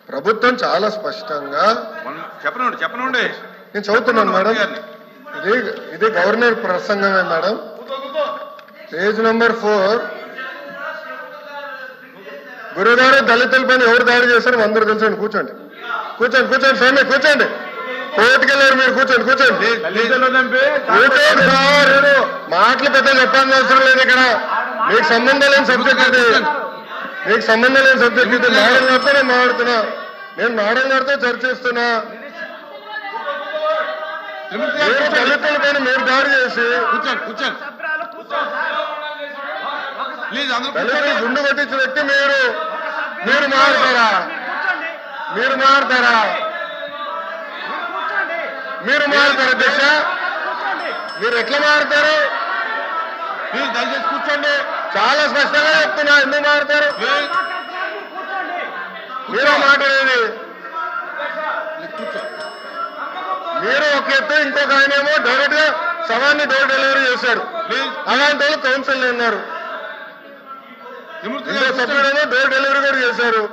ప్రభుత్వం చాలా స్పష్టంగా చెప్పనండి నేను చదువుతున్నాను మేడం. ఇది గవర్నర్ ప్రసంగమే మేడం. Page number 4. గురుగారు దళితులపైన ఎవరు దాడి చేశారు అందరూ తెలుసండి. కూర్చోండి స్వామి కూర్చోండి. కోర్టుకి వెళ్ళారు మీరు. కూర్చోండి సార్. మాటలు పెద్ద చెప్పాల్సిన అవసరం లేదు ఇక్కడ. మీకు సంబంధం లేని సబ్జెక్ట్ ఇది. మేడం గారితో నేను మాట్లాడుతున్నా. నేను మేడం గారితో చర్చిస్తున్నా. మీరు దళితులపైన మీరు దాడి చేసి దళితులు గుండు కొట్టించిన వ్యక్తి మీరు మారుతారా? అధ్యక్ష? మీరు ఎట్లా మారుతారు? దయచేసి కూర్చోండి. చాలా స్పష్టంగా చెప్తున్నా. ఎందుకు మారుతారు? మీరు మాట్లాడేది మీరు ఒక ఎత్తు, ఇంకొక ఆయనేమో డైరెక్ట్ గా శవాన్ని డోర్ డెలివరీ చేశాడు. అలాంటి వాళ్ళు కౌన్సిల్ ఉన్నారు. ఇంకో సభ్యుడేమో డోర్ డెలివరీ కూడా చేశారు.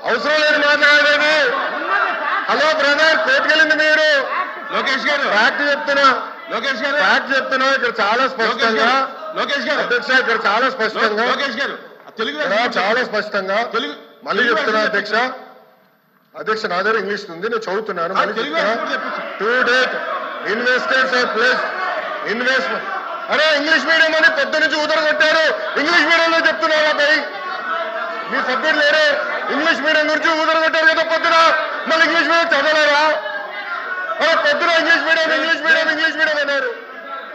అవసరం లేదు మాట్లాడేది. హలో బ్రదర్, కోర్టుకెళ్ళింది మీరు. లోకేష్ గారు ఫ్యాక్ట్ చెప్తున్నా. ఇక్కడ చాలా స్పష్టంగా అధ్యక్ష, ఇక్కడ చాలా స్పష్టంగా చాలా స్పష్టంగా మళ్ళీ చెప్తున్నా అధ్యక్ష నా దగ్గర ఇంగ్లీష్ ఉంది, నేను చదువుతున్నాను. మళ్ళీ చెప్తున్నా. To date investors investment. అరే ఇంగ్లీష్ మీడియం అని పొద్దు నుంచి ఊదరగొట్టారు. ఇంగ్లీష్ మీడియంలో చెప్తున్నారా పై మీ సభ్యులు లేరే? ఇంగ్లీష్ మీడియం గురించి ఊదరగొట్టారు కదా పొద్దున. మళ్ళీ ఇంగ్లీష్ మీడియం చదవలేరా? అరే పొద్దున ఇంగ్లీష్ మీడియం అన్నారు.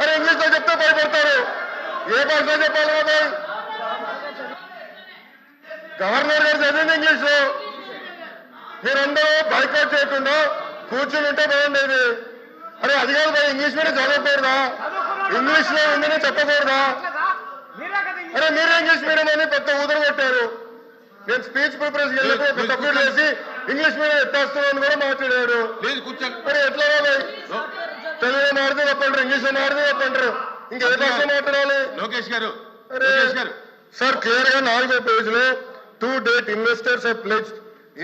అరే ఇంగ్లీష్ లో చెప్తే భయపడతారు. ఏ భాషలో చెప్పాలి కదా? గవర్నర్ గారు చదివింది ఇంగ్లీష్ లో. మీరందరూ బైకాట్ చేయకుండా కూర్చుని ఉంటే బాగుండేది. అరే అది కాదు భయ, ఇంగ్లీష్ మీడియం చదవకూడదా? ఇంగ్లీష్ లో ఉందని చెప్పకూడదా? అరే మీరే ఇంగ్లీష్ మీడియం అని పెద్ద ఊదర కొట్టారు. నేను స్పీచ్ ప్రిపరేషన్ వెళ్ళినప్పుడు సభ్యులు వేసి ఇంగ్లీష్ మీడియం ఎత్తేస్తున్నాను కూడా మాట్లాడారు. మరి ఎట్లా తెలుగులో మాడితే చెప్పంటారు, ఇంగ్లీష్ లో మాడితే చెప్పంటారు. ఇంకా ఏ భాష మాట్లాడాలి? లోకేష్ గారు సార్ క్లియర్ గా 4వ పేజీలో to date investors have pledged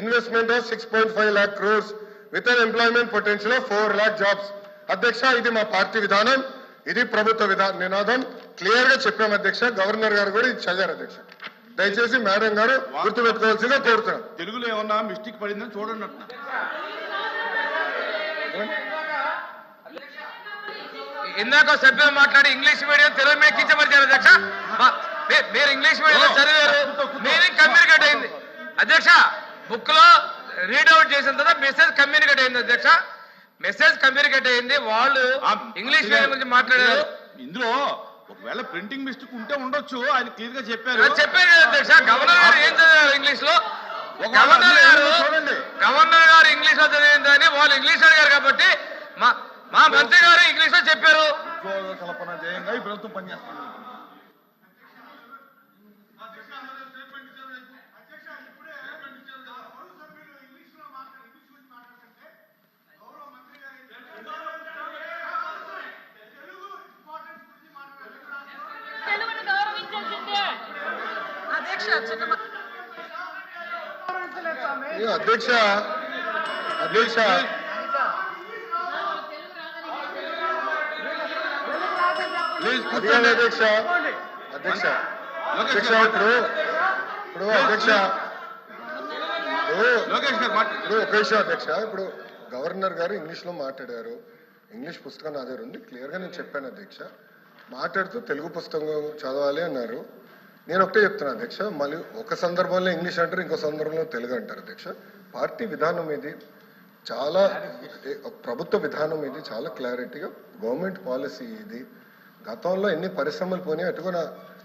investment of 6.5 lakh crores with an employment potential of 4 lakh jobs. అధ్యక్ష ఇది మా పార్టీ విధానం, ఇది ప్రభుత్వ నినాదం. క్లియర్ గా చెప్పాం అధ్యక్ష. గవర్నర్ గారు కూడా ఇది చదివారు అధ్యక్ష. దయచేసి మేడం గారు గుర్తుపెట్టుకోవాల్సిందిగా కోరుతున్నాం. తెలుగులో ఏమన్నా మిస్టేక్ పడిందని చూడండి. ఇందాక సభ్యులు మాట్లాడి ఇంగ్లీష్ మీడియం తెలుగు మీడియం కించపరిచారు అధ్యక్ష. మీరు ఇంగ్లీష్ మీడియంలో చదివారు, మీనింగ్ కమ్యూనికేట్ అయింది అధ్యక్ష. బుక్ లో రీడౌట్ చేసిన తర్వాత మెసేజ్ కమ్యూనికేట్ అయింది అధ్యక్ష. మెసేజ్ కమ్యూనికేట్ అయింది. వాళ్ళు ఇంగ్లీష్ మీడియం గురించి మాట్లాడారు. ఇందులో ఒకవేళ ప్రింటింగ్ మిస్టేక్ ఉంటే ఉండొచ్చు. ఆయన క్లియర్ గా చెప్పారు అధ్యక్ష. గవర్నర్ గారు ఏం చదివారు ఇంగ్లీష్ లో? గవర్నర్ గారు ఇంగ్లీష్ లో చదివిందని వాళ్ళు ఇంగ్లీష్ అడిగారు కాబట్టి మా మంత్రి గారు ఇంగ్లీష్ లో చెప్పారు. కల్పన జయంగా ఈ ప్రభుత్వం పనిచేస్తుంది. అధ్యక్ష ఇప్పుడు గవర్నర్ గారు ఇంగ్లీష్ లో మాట్లాడారు. ఇంగ్లీష్ పుస్తకం నా దగ్గర ఉంది. క్లియర్ గా నేను చెప్పాను అధ్యక్ష. మాట్లాడుతూ తెలుగు పుస్తకం చదవాలి అన్నారు. నేను ఒకటే చెప్తున్నా అధ్యక్ష. మళ్ళీ ఒక సందర్భంలో ఇంగ్లీష్ అంటారు, ఇంకో సందర్భంలో తెలుగు అంటారు అధ్యక్ష. పార్టీ విధానం ఇది చాలా, ప్రభుత్వ విధానం ఇది చాలా క్లారిటీగా గవర్నమెంట్ పాలసీ ఇది. గతంలో ఎన్ని పరిశ్రమలు పోయినాయి అటు కూడా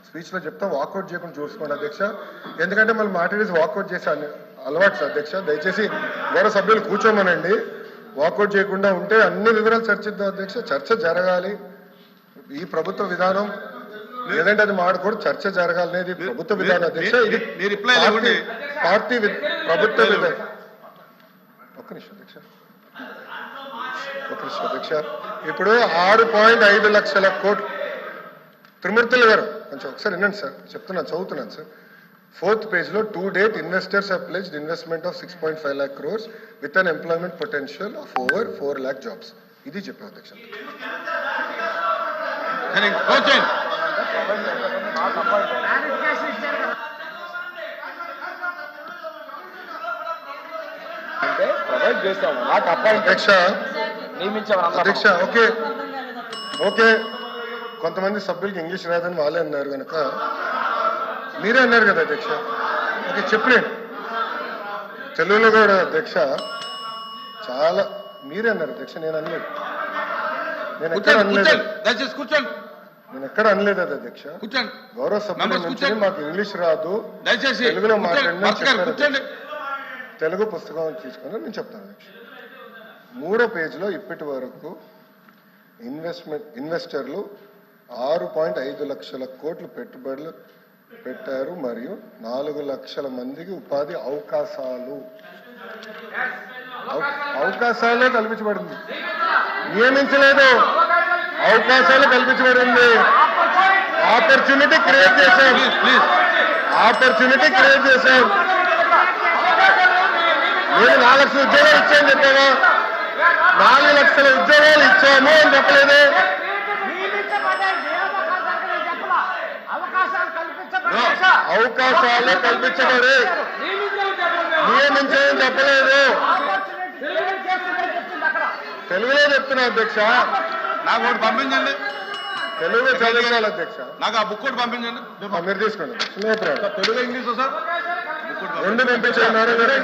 స్పీచ్ లో చెప్తా. వాకౌట్ చేయకుండా చూసుకోండి అధ్యక్ష. ఎందుకంటే మళ్ళీ మాట్లాడేసి వాకౌట్ చేసే అలవాటు అధ్యక్ష. దయచేసి గౌరవ సభ్యులు కూర్చోమనండి. వాకౌట్ చేయకుండా ఉంటే అన్ని వివరాలు చర్చిద్దాం అధ్యక్ష. చర్చ జరగాలి. ఈ ప్రభుత్వ విధానం లేదంటే అది మాడకూడదు. చర్చ జరగాలనేది ప్రభుత్వ విధానం అధ్యక్ష. ఇది పార్టీ ప్రభుత్వ విధానం. ఒక్క నిమిషం అధ్యక్ష. ఇప్పుడు 6.5 లక్షల కోట్లు. త్రిమూర్తులు గారు కొంచెం ఒకసారి వినండి సార్, చెప్తున్నాను, చదువుతున్నాను సార్. 4th page లో to date investors have pledged investment of 6.5 lakh crores with an employment potential of over 4 lakh jobs. ఇది చెప్పారు అధ్యక్ష. క్లోజ్ చేయండి. అంటే ప్రొవైడ్ చేస్తాము నాకు అపాయింట్ అధ్యక్ష అధ్యక్ష ఓకే ఓకే కొంతమంది సభ్యులకి ఇంగ్లీష్ రాదని వాళ్ళే అన్నారు కనుక మీరే అన్నారు కదా అధ్యక్ష. ఓకే చెప్పలేను తెలుగులో కూడా అధ్యక్ష చాలా మీరే అన్నారు అధ్యక్ష, నేను అనలేదు. నేను ఎక్కడ అనలేదు, దయచేసి కూర్చోండి. నేను ఎక్కడ అనలేదు అది అధ్యక్ష. కూర్చోండి. గౌరవ సభ్యుల Members నుంచి కూర్చోండి. మాకు ఇంగ్లీష్ రాదు, దయచేసి తెలుగులో మాట్లాడినా చెప్పారు. కూర్చోండి. తెలుగు పుస్తకం తీసుకుని నేను చెప్తాను అధ్యక్ష. 3వ పేజీలో ఇప్పటి వరకు ఇన్వెస్టర్లు 6.5 లక్షల కోట్లు పెట్టుబడులు పెట్టారు మరియు 4 లక్షల మందికి ఉపాధి అవకాశాలే కల్పించబడింది, నియమించలేదు, అవకాశాలు కల్పించబడింది. ఆపర్చునిటీ క్రియేట్ చేశాం, ఆపర్చునిటీ క్రియేట్ చేశాం. నేను 4 లక్షల ఉద్యోగాలు ఇచ్చాను చెప్పావా? 4 లక్షల ఉద్యోగాలు ఇచ్చాము అని చెప్పలేదు. అవకాశాలు కల్పించబడి నియమించని చెప్పలేదు. తెలుగులో చెప్తున్నా అధ్యక్ష, నాకు ఒకటి పంపించండి. తెలుగు చదివించాలి అధ్యక్ష. నాకు ఆ బుక్ ఒకటి పంపించండి. మీరు తీసుకోండి. తెలుగు ఇంగ్లీష్ సార్ రెండు పంపించారు నారాయణ గారు.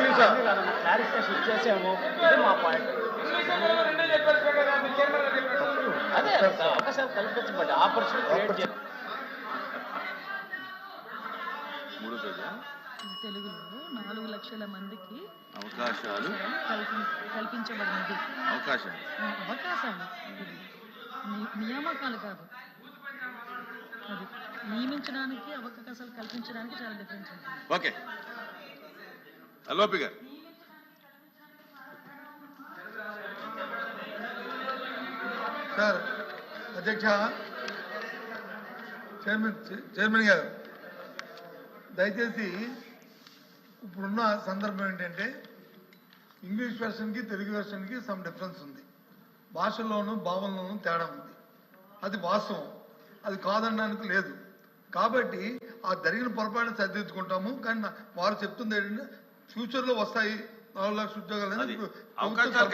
తెలుగులో 4 లక్షల మందికి అవకాశాలు కల్పించబడినది. అవకాశాలు నియామకాలు కాదు, అది నియమించడానికి అవకాశాలు కల్పించడానికి చాలా డిఫరెన్స్ ఉంటుంది. ఓకే అలోపి గారు. సార్ అధ్యక్ష, చైర్మన్ గారు దయచేసి ఇప్పుడున్న సందర్భం ఏంటంటే ఇంగ్లీష్ వెర్షన్కి తెలుగు వెర్షన్కి సమ్ డిఫరెన్స్ ఉంది, భాషల్లోనూ భావనలోనూ తేడా ఉంది. అది వాస్తవం, అది కాదనడానికి లేదు. కాబట్టి ఆ జరిగిన పొరపాటును సరిదిద్దుకుంటాము. కానీ వారు చెప్తుంది ఏంటంటే ఫ్యూచర్లో వస్తాయి 4 లక్షల ఉద్యోగాలు అవకాశాలు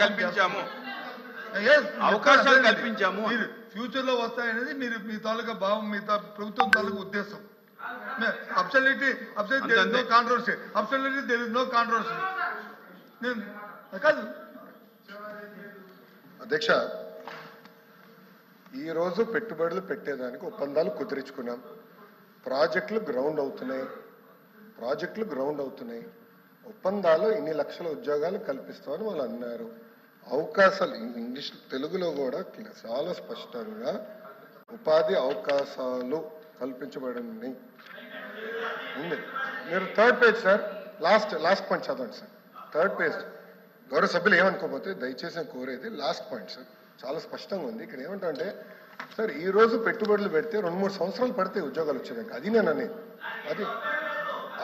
కల్పించాము, మీరు ఫ్యూచర్ లో వస్తాయనేది మీరు మీ తాలూకా భావం, మీ ప్రభుత్వం తాలూకా ఉద్దేశం. Absolutely there is no controversy. Absolutely there is no controversy. కాదు అధ్యక్ష, ఈ రోజు పెట్టుబడులు పెట్టేదానికి ఒప్పందాలు కుదిరించుకున్నాం. ప్రాజెక్టులు గ్రౌండ్ అవుతున్నాయి. ఒప్పందాలు ఇన్ని లక్షల ఉద్యోగాలు కల్పిస్తామని వాళ్ళు అన్నారు. అవకాశాలు ఇంగ్లీష్ తెలుగులో కూడా చాలా స్పష్టంగా ఉపాధి అవకాశాలు కల్పించబడింది ఉంది. మీరు 3rd page sir, last point చదవండి సార్. 3rd page. గౌరవ సభ్యులు ఏమనుకోకపోతే దయచేసి నేను కోరేది లాస్ట్ పాయింట్ సార్, చాలా స్పష్టంగా ఉంది. ఇక్కడ ఏమంటే సార్, ఈ రోజు పెట్టుబడులు పెడితే 2-3 సంవత్సరాలు పడితే ఉద్యోగాలు వచ్చేదానికి, అది నేను అనేది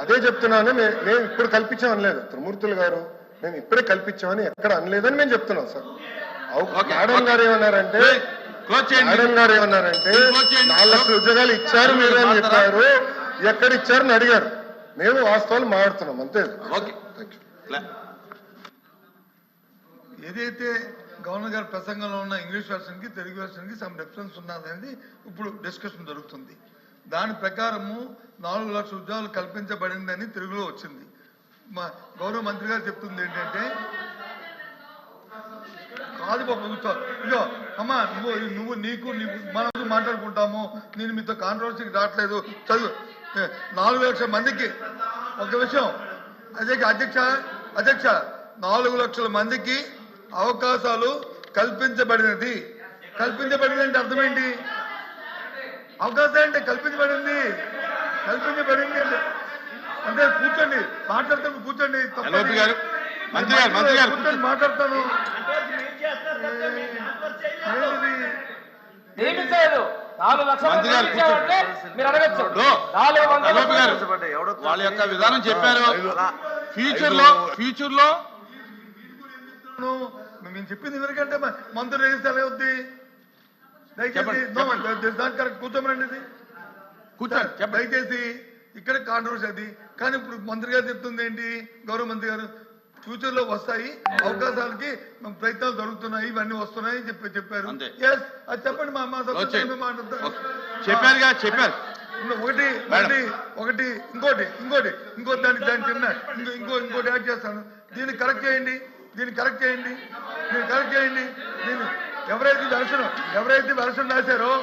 అదే చెప్తున్నాను. మేము ఇప్పుడు కల్పించామని లేదు త్రిమూర్తులు గారు, మేము ఇప్పుడే కల్పించామని ఎక్కడ అనలేదని మేము చెప్తున్నాం సార్. మేడం గారు ఏమన్నారంటే 4 లక్షల ఉద్యోగాలు ఇచ్చారు మీరు అని చెప్పారు, ఎక్కడ ఇచ్చారని అడిగారు. మేము వాస్తవాలు మాట్లాడుతున్నాం అంతే. ఏదైతే గవర్నర్ గారి ప్రసంగంలో ఉన్న ఇంగ్లీష్ వెర్షన్కి తెలుగు వెర్షన్కి సమ్ డిఫరెన్స్ ఉన్నదనేది ఇప్పుడు డిస్కషన్ జరుగుతుంది. దాని ప్రకారము 4 లక్షల ఉద్యోగాలు కల్పించబడిందని తెలుగులో వచ్చింది. మా గౌరవ మంత్రి గారు చెప్తుంది ఏంటంటే, కాదు బాబు ఇగో అమ్మా, నువ్వు నీకు మనం మాట్లాడుకుంటాము, నేను మీతో కాంట్రవర్సీకి రావట్లేదు, చదువు. 4 లక్షల మందికి ఒక విషయం అధ్యక్ష 4 లక్షల మందికి అవకాశాలు కల్పించబడినది. కల్పించబడిందంటే అర్థమేంటి? అవకాశం అంటే కల్పించబడింది అంటే కూర్చోండి, మాట్లాడతాను, కూర్చోండి, కూర్చొని మాట్లాడతాను. 4 లక్షల మంత్రి గారు మందికి ఇచ్చామంటే మీరు అడగచ్చు. 400 గోపి గారు వాళ్ళ యొక్క విధానం చెప్పారు. ఫ్యూచర్ లో మేము చెప్పింది ఎందుకంటే మంత్రి రేగిస్తే ఎలా అవుద్ది? దయచేసి కరెక్ట్ కూర్చోమనండి. ఇది కూర్చోండి. దయచేసి ఇక్కడ కాంట్రవర్సీ అది. కానీ ఇప్పుడు మంత్రి గారు చెప్తుంది ఏంటి? గౌరవ మంత్రి గారు ఫ్యూచర్ లో వస్తాయి అవకాశాలకి ప్రయత్నాలు జరుగుతున్నాయి, ఇవన్నీ వస్తున్నాయి చెప్పారు. అంతే. ఎస్, అది చెప్పండి. మా చెప్పారు. ఒకటి ఇంకోటి దాని చిన్న ఇంకోటి యాడ్ చేస్తాను. దీన్ని కరెక్ట్ చేయండి. దీన్ని ఎవరైతే వెర్షన్ రాశారో